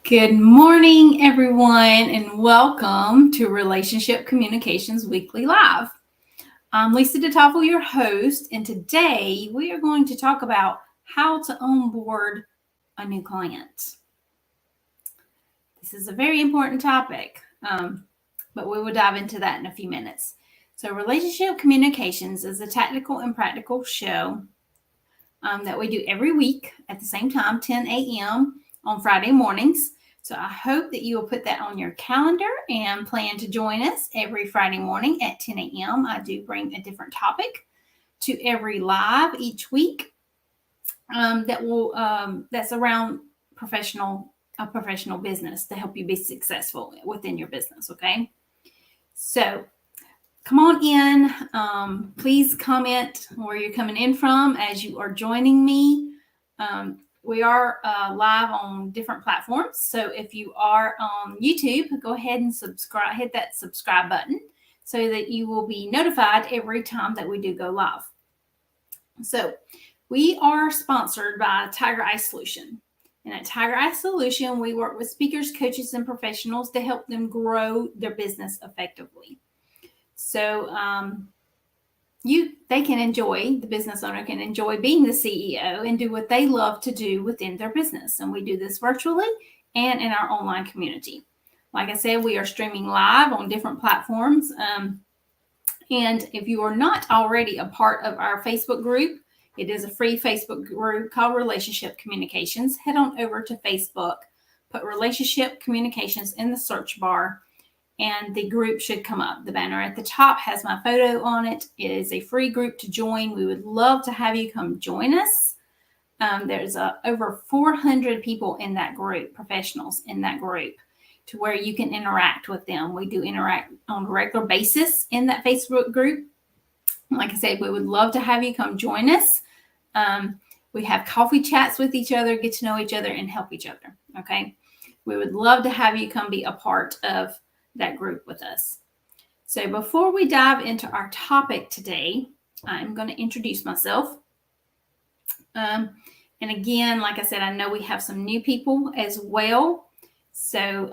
Good morning, everyone, and welcome to Relationship Communications Weekly Live. I'm Lisa DeToffel, your host, and today we are going to talk about how to onboard a new client. This is a very important topic, but we will dive into that in a few minutes. So, Relationship Communications is a tactical and practical show that we do every week at the same time, 10 a.m. on Friday mornings. So I hope that you will put that on your calendar and plan to join us every Friday morning at 10 a.m. I do bring a different topic to every live each week that's around a professional business to help you be successful within your business. Okay, so come on in. Please comment where you're coming in from as you are joining me. We are live on different platforms. So if you are on YouTube, go ahead and subscribe, hit that subscribe button so that you will be notified every time that we do go live. So we are sponsored by Tiger Eye Solution. And at Tiger Eye Solution, we work with speakers, coaches, and professionals to help them grow their business effectively. So the business owner can enjoy being the CEO and do what they love to do within their business. And we do this virtually and in our online community. Like I said, we are streaming live on different platforms. And if you are not already a part of our Facebook group, it is a free Facebook group called Relationship Communications. Head on over to Facebook, put Relationship Communications in the search bar, and the group should come up. The banner at the top has my photo on it. It is a free group to join. We would love to have you come join us. There's over 400 people in that group, professionals in that group, to where you can interact with them. We do interact on a regular basis in that Facebook group. Like I said, we would love to have you come join us. We have coffee chats with each other, get to know each other, and help each other. Okay. We would love to have you come be a part of that group with us. So before we dive into our topic today, I'm going to introduce myself. And again, like I said, I know we have some new people as well. So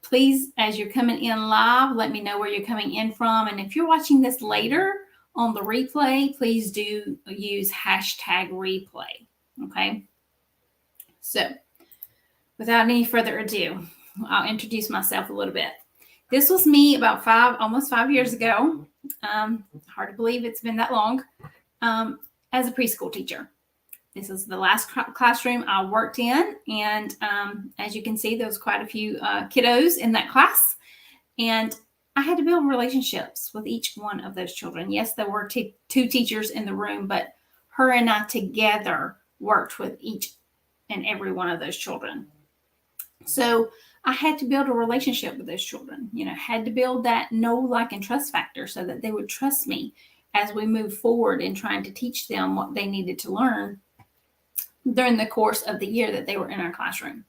please, as you're coming in live, let me know where you're coming in from. And if you're watching this later on the replay, please do use #replay. Okay. So without any further ado, I'll introduce myself a little bit. This was me about almost 5 years ago. Hard to believe it's been that long. As a preschool teacher. This is the last classroom I worked in. And as you can see, there was quite a few kiddos in that class. And I had to build relationships with each one of those children. Yes, there were two teachers in the room, but her and I together worked with each and every one of those children. So I had to build a relationship with those children, had to build that know, like, and trust factor so that they would trust me as we move forward in trying to teach them what they needed to learn during the course of the year that they were in our classroom.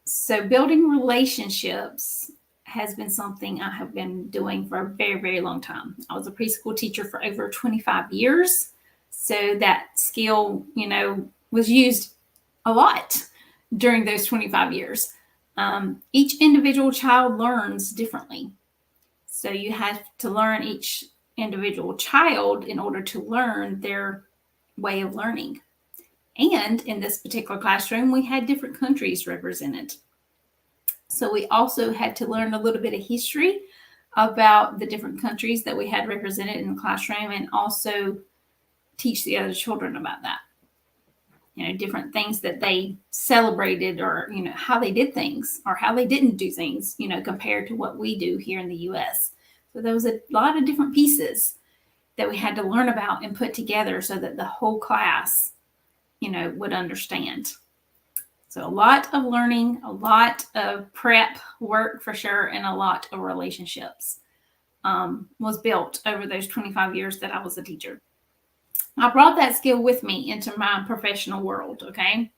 So building relationships has been something I have been doing for a very, very long time. I was a preschool teacher for over 25 years. So that skill, was used a lot during those 25 years. Each individual child learns differently. So you have to learn each individual child in order to learn their way of learning. And in this particular classroom, we had different countries represented. So we also had to learn a little bit of history about the different countries that we had represented in the classroom, and also teach the other children about that. Different things that they celebrated, or, how they did things or how they didn't do things, compared to what we do here in the U.S. So there was a lot of different pieces that we had to learn about and put together so that the whole class, would understand. So a lot of learning, a lot of prep work for sure, and a lot of relationships was built over those 25 years that I was a teacher. I brought that skill with me into my professional world, okay?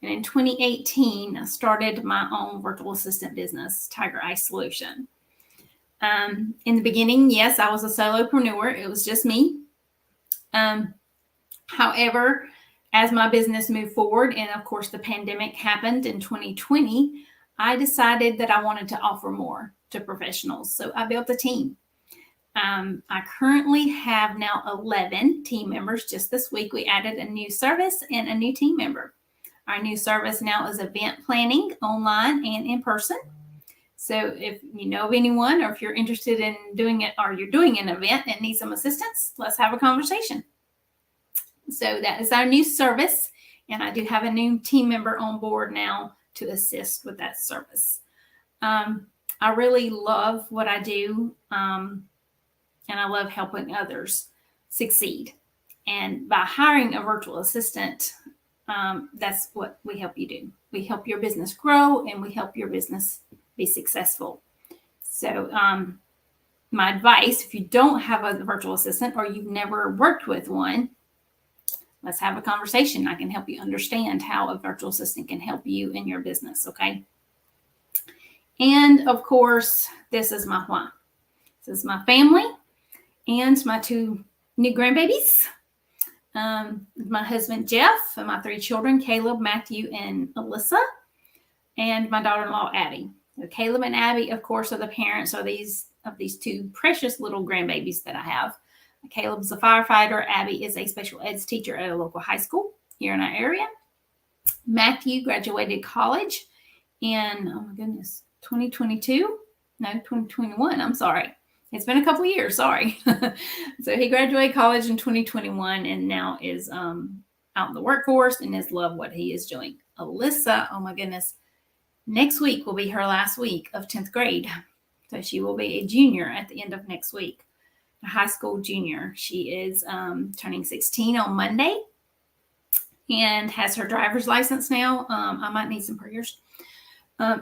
And in 2018, I started my own virtual assistant business, Tiger Eye Solution. In the beginning, yes, I was a solopreneur. It was just me. However, as my business moved forward, and of course the pandemic happened in 2020, I decided that I wanted to offer more to professionals. So I built a team. I currently have now 11 team members. Just this week, we added a new service and a new team member. Our new service now is event planning online and in person. So if you know of anyone, or if you're interested in doing it, or you're doing an event and need some assistance, let's have a conversation. So that is our new service. And I do have a new team member on board now to assist with that service. I really love what I do. And I love helping others succeed. And by hiring a virtual assistant, that's what we help you do. We help your business grow, and we help your business be successful. So my advice, if you don't have a virtual assistant or you've never worked with one, let's have a conversation. I can help you understand how a virtual assistant can help you in your business, okay? And of course, this is my why. This is my family and my 2 new grandbabies. My husband, Jeff, and my 3 children, Caleb, Matthew, and Alyssa, and my daughter-in-law, Abby. So Caleb and Abby, of course, are the parents of these 2 precious little grandbabies that I have. Caleb's a firefighter. Abby is a special eds teacher at a local high school here in our area. Matthew graduated college in, 2022? No, 2021. I'm sorry. It's been a couple of years. Sorry. So he graduated college in 2021 and now is out in the workforce and has loved what he is doing. Alyssa, oh my goodness, next week will be her last week of 10th grade. So she will be a junior at the end of next week. A high school junior. She is turning 16 on Monday and has her driver's license now. I might need some prayers.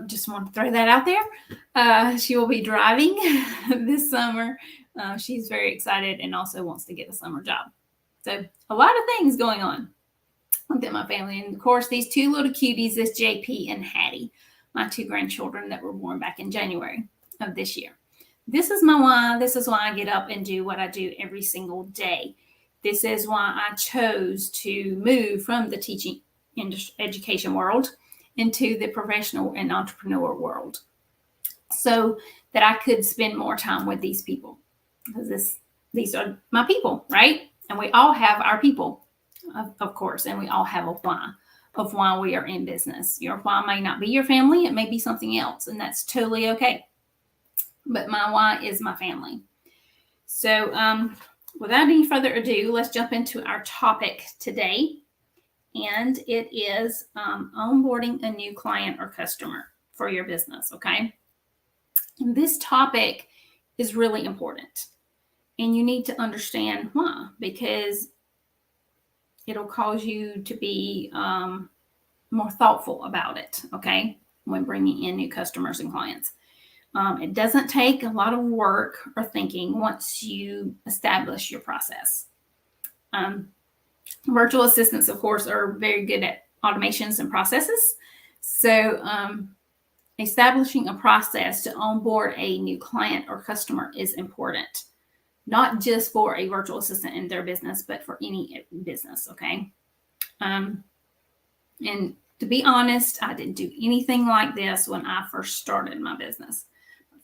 Just want to throw that out there. She will be driving this summer. She's very excited and also wants to get a summer job. So a lot of things going on within my family. And of course, these 2 little cuties is JP and Hattie, my 2 grandchildren that were born back in January of this year. This is my why. This is why I get up and do what I do every single day. This is why I chose to move from the teaching education world into the professional and entrepreneur world so that I could spend more time with these people, because these are my people, right? And we all have our people, of course, and we all have a why of why we are in business. Your why may not be your family. It may be something else, and that's totally okay. But my why is my family. So without any further ado, let's jump into our topic today. And it is onboarding a new client or customer for your business, okay? And this topic is really important. And you need to understand why, because it'll cause you to be more thoughtful about it, okay, when bringing in new customers and clients. It doesn't take a lot of work or thinking once you establish your process. Virtual assistants, of course, are very good at automations and processes. So establishing a process to onboard a new client or customer is important, not just for a virtual assistant in their business, but for any business, okay? And to be honest, I didn't do anything like this when I first started my business.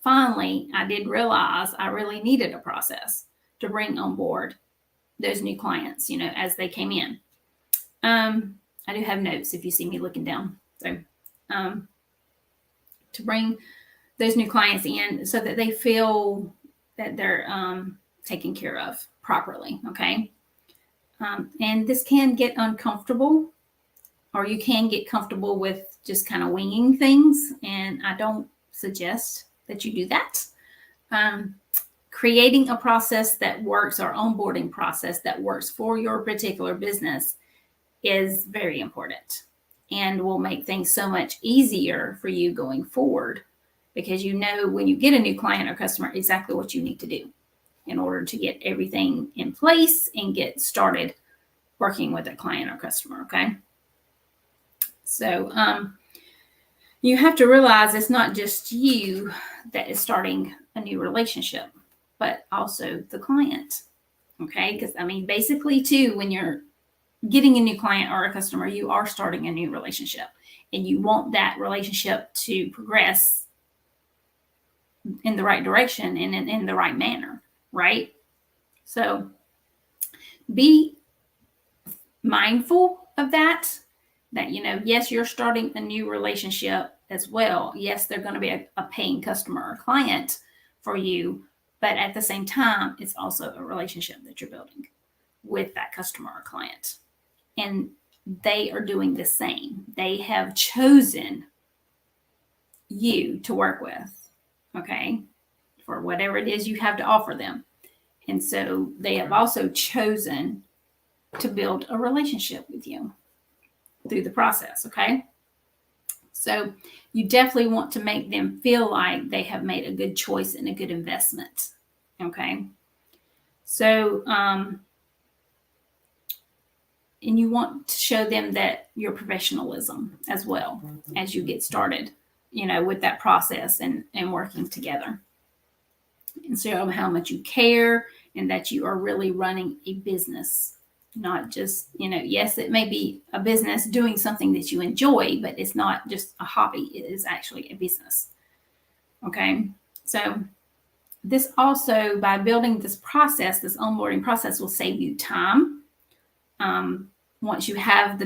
Finally, I did realize I really needed a process to bring on board those new clients, as they came in. I do have notes if you see me looking down. So to bring those new clients in so that they feel that they're taken care of properly, okay? And this can get uncomfortable, or you can get comfortable with just kind of winging things, and I don't suggest that you do that. Creating a process that works, or onboarding process that works for your particular business, is very important and will make things so much easier for you going forward, because when you get a new client or customer exactly what you need to do in order to get everything in place and get started working with a client or customer, okay? So you have to realize it's not just you that is starting a new relationship, but also the client, okay? Because basically too, when you're getting a new client or a customer, you are starting a new relationship, and you want that relationship to progress in the right direction and in the right manner, right? So be mindful of that, yes, you're starting a new relationship as well. Yes, they're going to be a paying customer or client for you, but at the same time, it's also a relationship that you're building with that customer or client. And they are doing the same. They have chosen you to work with, okay, for whatever it is you have to offer them. And so they have also chosen to build a relationship with you through the process, okay? So you definitely want to make them feel like they have made a good choice and a good investment, okay? So, and you want to show them that your professionalism as well as you get started, with that process and working together. And show how much you care and that you are really running a business. Not just, yes, it may be a business doing something that you enjoy, but it's not just a hobby. It is actually a business. Okay. So this also, by building this process, this onboarding process will save you time. Once you have the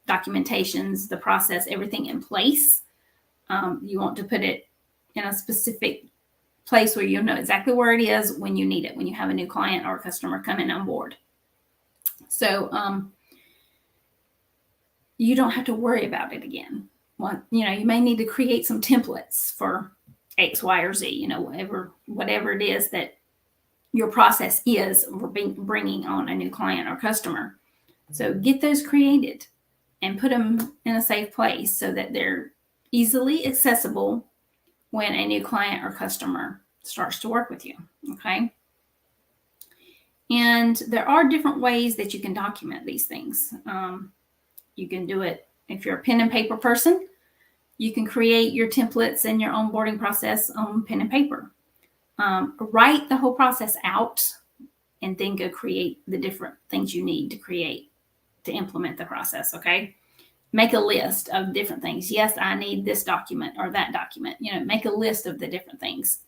documentations, the process, everything in place, you want to put it in a specific place where you'll know exactly where it is when you need it, when you have a new client or customer coming on board. So you don't have to worry about it again. Well, you may need to create some templates for X, Y, or Z, whatever it is that your process is for bringing on a new client or customer. So get those created and put them in a safe place so that they're easily accessible when a new client or customer starts to work with you, okay? And there are different ways that you can document these things. You can do it if you're a pen and paper person. You can create your templates and your onboarding process on pen and paper. Write the whole process out and then go create the different things you need to create to implement the process, okay? Make a list of different things. Yes, I need this document or that document. Make a list of the different things.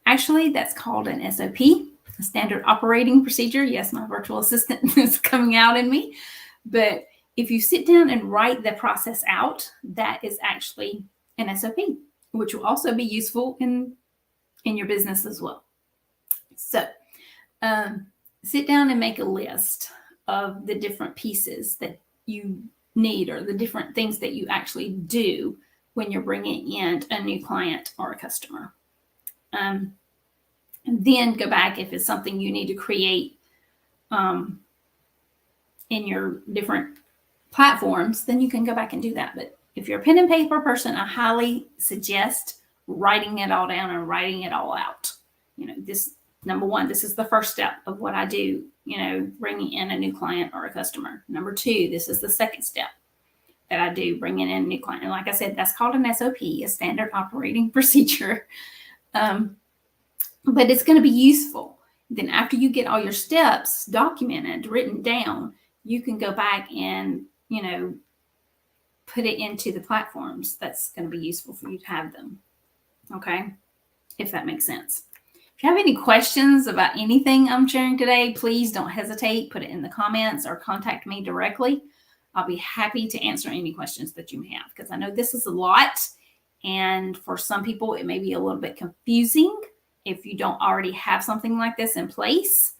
Actually, that's called an SOP, a standard operating procedure. Yes, my virtual assistant is coming out in me. But if you sit down and write the process out, that is actually an SOP, which will also be useful in your business as well. So sit down and make a list of the different pieces that you need or the different things that you actually do when you're bringing in a new client or a customer. And then go back if it's something you need to create in your different platforms, then you can go back and do that. But if you're a pen and paper person, I highly suggest writing it all down and writing it all out. This, number one, this is the first step of what I do, bringing in a new client or a customer. Number two, this is the second step that I do, bringing in a new client. And like I said, that's called an SOP, a standard operating procedure. But it's going to be useful. Then after you get all your steps documented, written down, you can go back and, put it into the platforms that's going to be useful for you to have them. Okay? If that makes sense. If you have any questions about anything I'm sharing today, please don't hesitate. Put it in the comments or contact me directly. I'll be happy to answer any questions that you may have, because I know this is a lot. And for some people, it may be a little bit confusing if you don't already have something like this in place,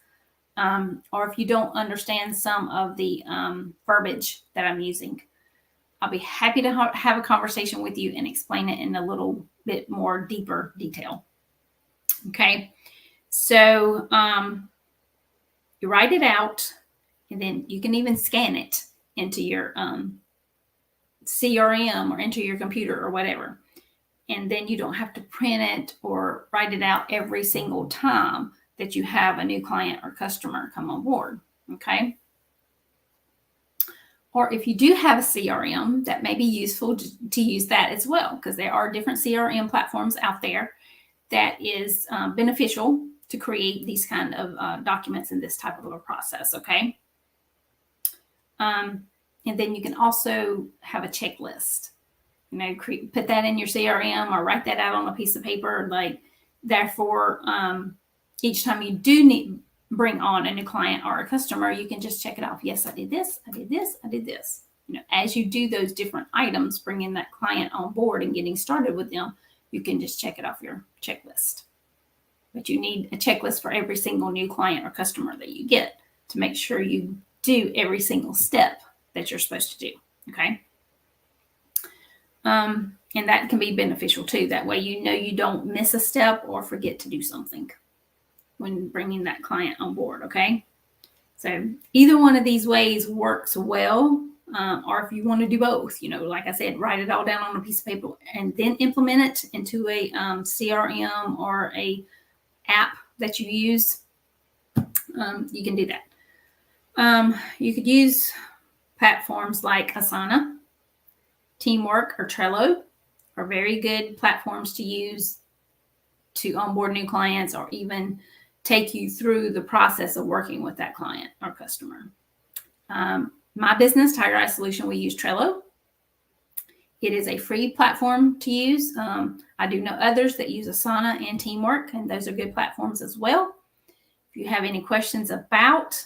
or if you don't understand some of the verbiage that I'm using. I'll be happy to have a conversation with you and explain it in a little bit more deeper detail. Okay, so you write it out, and then you can even scan it into your CRM or into your computer or whatever. And then you don't have to print it or write it out every single time that you have a new client or customer come on board, okay? Or if you do have a CRM, that may be useful to use that as well, because there are different CRM platforms out there that is beneficial to create these kind of documents in this type of a process, okay? And then you can also have a checklist. Put that in your CRM or write that out on a piece of paper. Therefore, each time you do bring on a new client or a customer, you can just check it off. Yes, I did this, I did this, I did this. As you do those different items, bringing that client on board and getting started with them, you can just check it off your checklist. But you need a checklist for every single new client or customer that you get to make sure you do every single step that you're supposed to do, okay? And that can be beneficial too. That way you don't miss a step or forget to do something when bringing that client on board, okay? So either one of these ways works well, or if you want to do both, like I said, write it all down on a piece of paper and then implement it into a CRM or a app that you use. You can do that. You could use platforms like Asana, Teamwork, or Trello are very good platforms to use to onboard new clients or even take you through the process of working with that client or customer. My business, Tiger Eye Solution, we use Trello. It is a free platform to use. I do know others that use Asana and Teamwork, and those are good platforms as well. If you have any questions about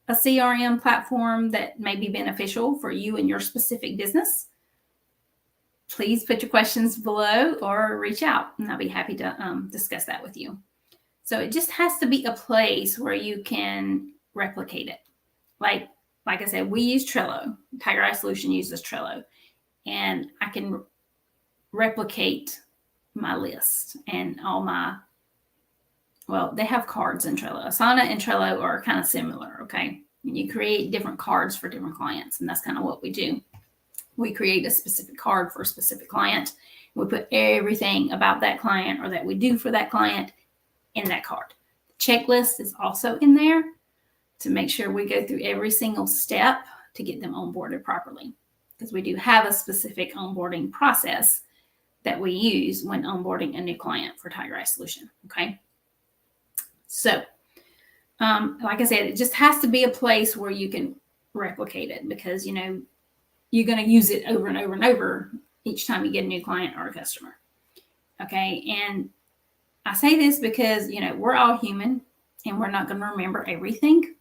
a CRM platform that may be beneficial for you and your specific business, please put your questions below or reach out, and I'll be happy to discuss that with you. So it just has to be a place where you can replicate it. Like I said, we use Trello. Tiger Eye Solution uses Trello. And I can replicate my list and they have cards in Trello. Asana and Trello are kind of similar, okay? And you create different cards for different clients, and that's kind of what we do. We create a specific card for a specific client. We put everything about that client or that we do for that client in that card. The checklist is also in there to make sure we go through every single step to get them onboarded properly, because we do have a specific onboarding process that we use when onboarding a new client for Tiger Eye Solution, okay? So, like I said, it just has to be a place where you can replicate it, because, you're going to use it over and over and over each time you get a new client or a customer, okay? And I say this because, we're all human and we're not going to remember everything.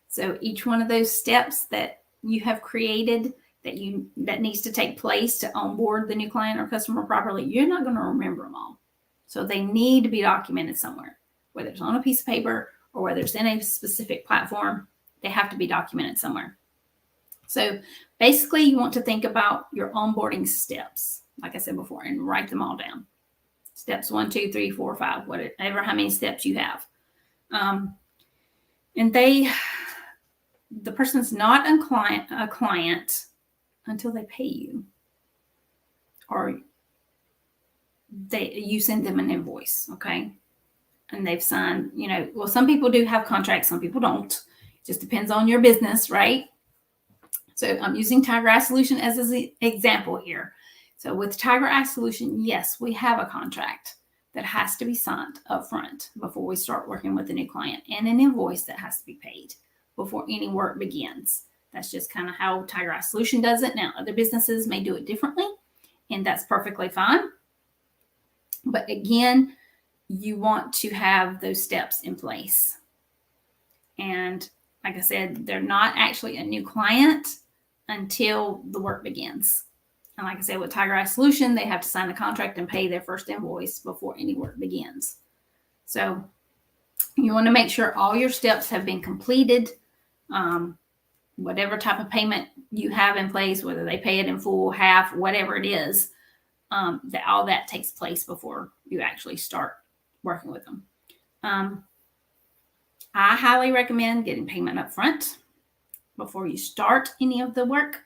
So each one of those steps that you have created that needs to take place to onboard the new client or customer properly, you're not going to remember them all. So they need to be documented somewhere, whether it's on a piece of paper or whether it's in a specific platform. They have to be documented somewhere. So basically, you want to think about your onboarding steps, like I said before, and write them all down. Steps 1, 2, 3, 4, 5, whatever, how many steps you have. And the person's not a client until they pay you, or you send them an invoice, okay? And they've signed, some people do have contracts, some people don't. It just depends on your business, right? So I'm using Tiger Eye Solution as an example here. So with Tiger Eye Solution, yes, we have a contract that has to be signed up front before we start working with a new client, and an invoice that has to be paid before any work begins. That's just kind of how Tiger Eye Solution does it. Now, other businesses may do it differently, and that's perfectly fine. But again, you want to have those steps in place. And like I said, they're not actually a new client until the work begins. And like I said, with Tiger Eye Solution, they have to sign the contract and pay their first invoice before any work begins. So you want to make sure all your steps have been completed. Whatever type of payment you have in place, whether they pay it in full, half, whatever it is, that all that takes place before you actually start working with them. I highly recommend getting payment up front before you start any of the work.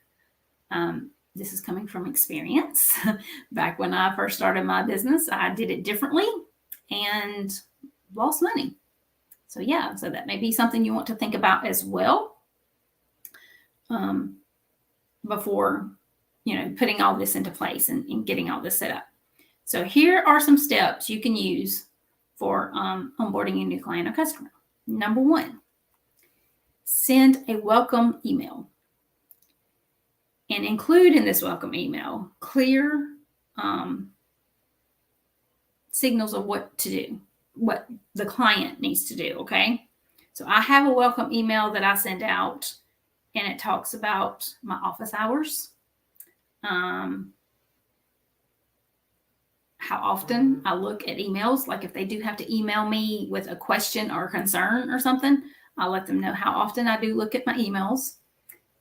This is coming from experience. Back when I first started my business, I did it differently and lost money. So that may be something you want to think about as well, before, putting all this into place and getting all this set up. So here are some steps you can use for onboarding a new client or customer. Number 1, send a welcome email. And include in this welcome email clear signals of what to do, what the client needs to do, okay? So I have a welcome email that I send out, and it talks about my office hours, how often I look at emails. Like if they do have to email me with a question or a concern or something, I'll let them know how often I do look at my emails,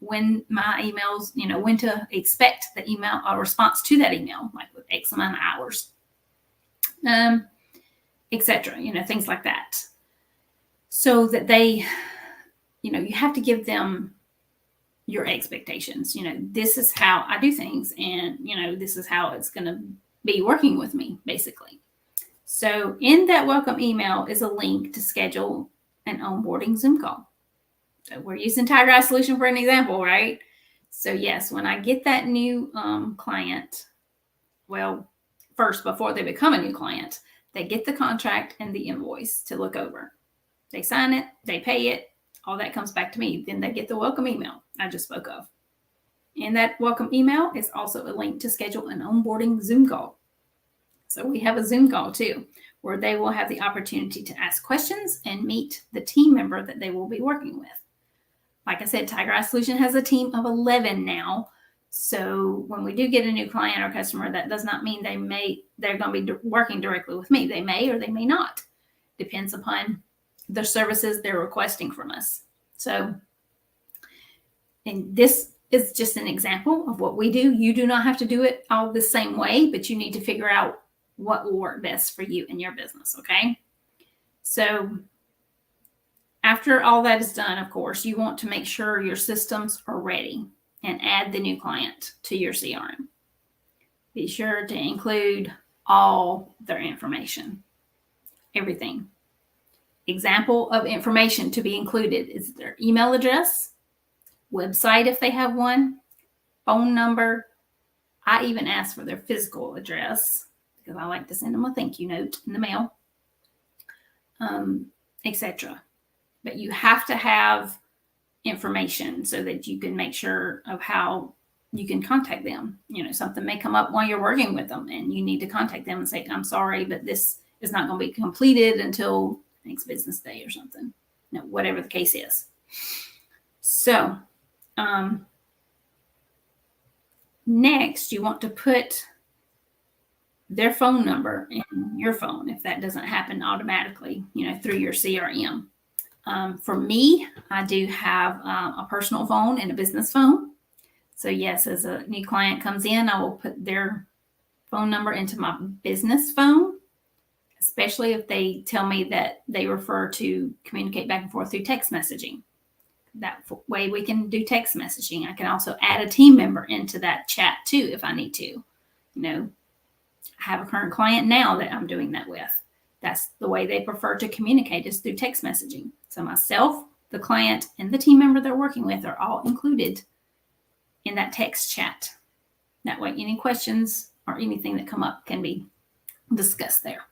when my emails, when to expect the email or response to that email, like with X amount of hours, etc. Things like that. So that they, you have to give them your expectations. This is how I do things, and, this is how it's going to be working with me, basically. So in that welcome email is a link to schedule an onboarding Zoom call. So we're using Tiger Eye Solution for an example, right? So yes, when I get that new client, well, first, before they become a new client, they get the contract and the invoice to look over. They sign it, they pay it, all that comes back to me. Then they get the welcome email I just spoke of. In that welcome email is also a link to schedule an onboarding Zoom call. So we have a Zoom call too, where they will have the opportunity to ask questions and meet the team member that they will be working with. Like I said, Tiger Eye Solution has a team of 11 now. So when we do get a new client or customer, that does not mean they're going to be working directly with me. They may or they may not. Depends upon the services they're requesting from us. So, and this is just an example of what we do. You do not have to do it all the same way, but you need to figure out what will work best for you and your business, okay? So after all that is done, of course, you want to make sure your systems are ready and add the new client to your CRM. Be sure to include all their information, everything. Example of information to be included is their email address, website if they have one, phone number. I even ask for their physical address because I like to send them a thank you note in the mail, etc. But you have to have information so that you can make sure of how you can contact them. Something may come up while you're working with them and you need to contact them and say, I'm sorry, but this is not going to be completed until next business day or something. Whatever the case is. So next, you want to put their phone number in your phone if that doesn't happen automatically, through your CRM. For me, I do have a personal phone and a business phone. So yes, as a new client comes in, I will put their phone number into my business phone, especially if they tell me that they prefer to communicate back and forth through text messaging. That way we can do text messaging. I can also add a team member into that chat too if I need to. I have a current client now that I'm doing that with. That's the way they prefer to communicate, is through text messaging. So myself, the client, and the team member they're working with are all included in that text chat. That way, any questions or anything that come up can be discussed there.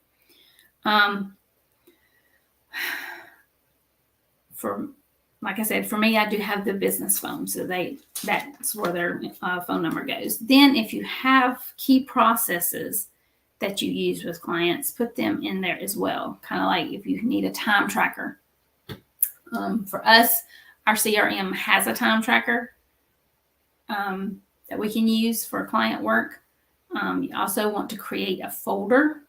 Like I said, for me, I do have the business phone, so that's where their phone number goes. Then if you have key processes that you use with clients, put them in there as well. Kind of like if you need a time tracker. For us, our CRM has a time tracker that we can use for client work. You also want to create a folder,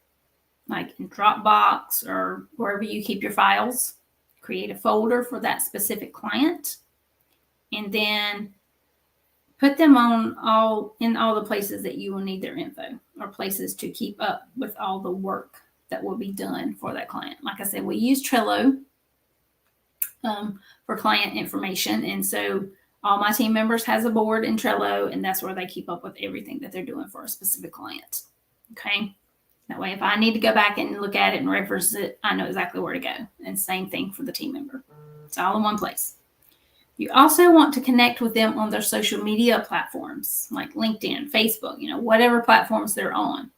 like in Dropbox or wherever you keep your files. Create a folder for that specific client, and then put them in all the places that you will need their info, or places to keep up with all the work that will be done for that client. Like I said, we use Trello for client information, and so all my team members has a board in Trello, and that's where they keep up with everything that they're doing for a specific client. Okay. That way, if I need to go back and look at it and reference it, I know exactly where to go. And same thing for the team member. It's all in one place. You also want to connect with them on their social media platforms, like LinkedIn, Facebook, whatever platforms they're on.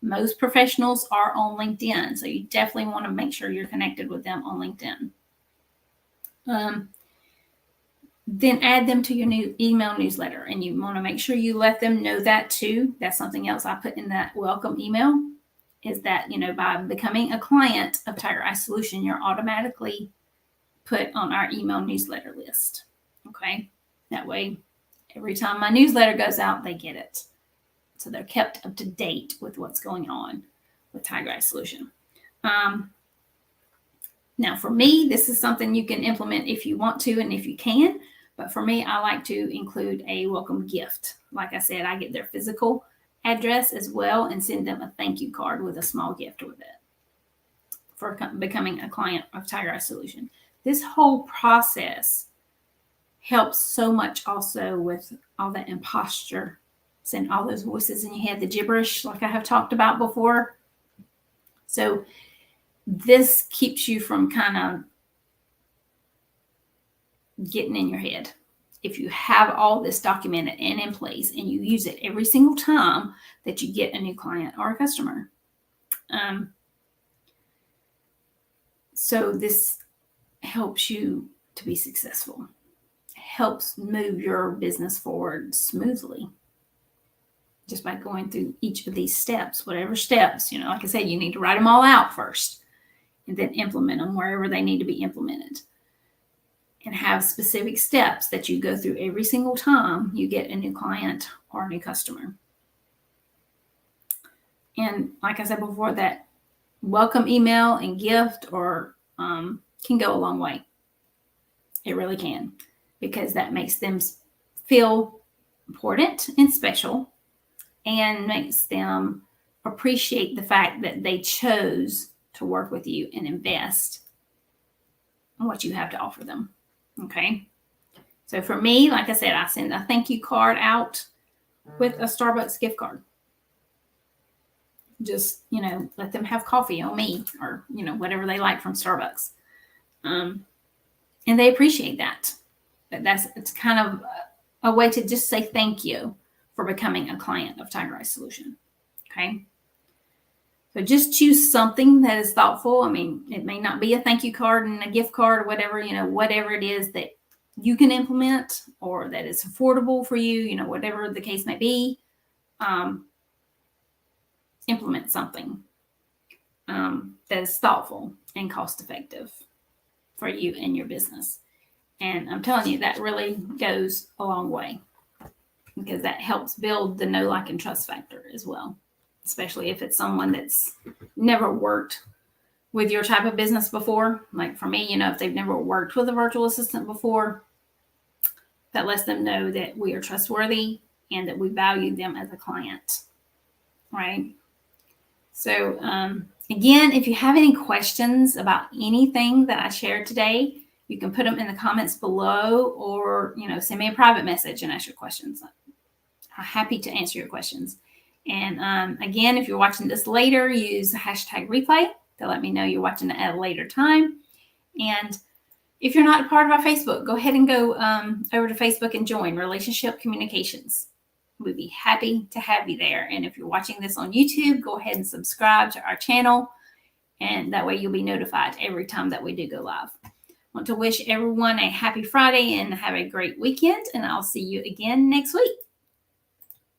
Most professionals are on LinkedIn, so you definitely want to make sure you're connected with them on LinkedIn. Then add them to your new email newsletter, and you want to make sure you let them know that too. That's something else I put in that welcome email, is that, by becoming a client of Tiger Eye Solution, you're automatically put on our email newsletter list. Okay. That way, every time my newsletter goes out, they get it. So they're kept up to date with what's going on with Tiger Eye Solution. Now, for me, this is something you can implement if you want to and if you can. But for me, I like to include a welcome gift. Like I said, I get their physical address as well and send them a thank you card with a small gift with it for becoming a client of Tiger Eye Solution. This whole process helps so much also with all that imposter and all those voices in your head, the gibberish, like I have talked about before. So this keeps you from kind of getting in your head. If you have all this documented and in place and you use it every single time that you get a new client or a customer. So this helps you to be successful. It helps move your business forward smoothly just by going through each of these steps, whatever steps, like I said, you need to write them all out first and then implement them wherever they need to be implemented. And have specific steps that you go through every single time you get a new client or a new customer. And like I said before, that welcome email and gift can go a long way. It really can, because that makes them feel important and special and makes them appreciate the fact that they chose to work with you and invest in what you have to offer them. Okay. So for me, like I said, I send a thank you card out with a Starbucks gift card. Just, let them have coffee on me or, whatever they like from Starbucks. And they appreciate that. But it's kind of a way to just say thank you for becoming a client of Tiger Eye Solution. Okay. So just choose something that is thoughtful. I mean, it may not be a thank you card and a gift card or whatever, whatever it is that you can implement or that is affordable for you, whatever the case may be, implement something that is thoughtful and cost effective for you and your business. And I'm telling you, that really goes a long way because that helps build the know, like, and trust factor as well. Especially if it's someone that's never worked with your type of business before. Like for me, if they've never worked with a virtual assistant before, that lets them know that we are trustworthy and that we value them as a client, right? So again, if you have any questions about anything that I shared today, you can put them in the comments below or, send me a private message and ask your questions. I'm happy to answer your questions. And again, if you're watching this later, use the hashtag replay to let me know you're watching it at a later time. And if you're not a part of our Facebook, go ahead and go over to Facebook and join Relationship Communications. We'd be happy to have you there. And if you're watching this on YouTube, go ahead and subscribe to our channel. And that way you'll be notified every time that we do go live. I want to wish everyone a happy Friday and have a great weekend. And I'll see you again next week.